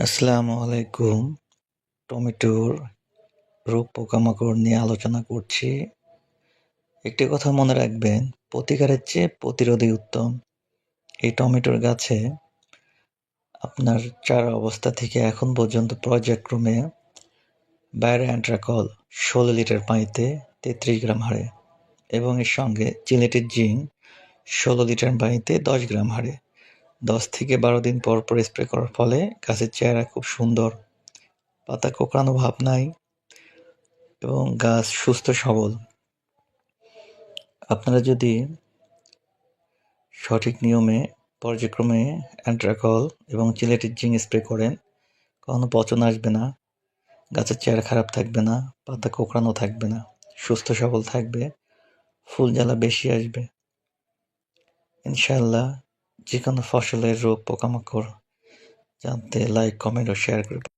আসসালামু আলাইকুম। টমেটোর রোগ পোকামাকড় নিয়ে আলোচনা করছি। একটি কথা মনে রাখবেন, প্রতিকারের চেয়ে প্রতিরোধই উত্তম। এই টমেটোর গাছে আপনার চারা অবস্থা থেকে এখন পর্যন্ত পর্যায়ক্রমে ব্যারা-অ্যান্ট্রাকল ১৬ লিটার পানিতে ৩৩ গ্রাম হারে এবং এর সঙ্গে জিলেটিন জিঙ্ক ১৬ লিটার পানিতে ১০ গ্রাম হারে ১০ থেকে ১২ দিন পর পর স্প্রে করার ফলে গাছের চেহারা খুব সুন্দর, পাতা কোঁকড়ানো ভাব নাই এবং গাছ সুস্থ সবল। আপনারা যদি সঠিক নিয়মে পর্যায়ক্রমে অ্যান্ট্রাকল এবং জিলেটিন জিঙ্ক স্প্রে করেন, কখনো পচন আসবে না, গাছের চেহারা খারাপ থাকবে না, পাতা কোঁকড়ানো থাকবে না, সুস্থ সবল থাকবে, ফুল জ্বালা বেশি আসবে। ইনশাআল্লাহ যে কোনো ফসলের রোগ পোকামাকড় জানতে লাইক, কমেন্ট ও শেয়ার করবেন।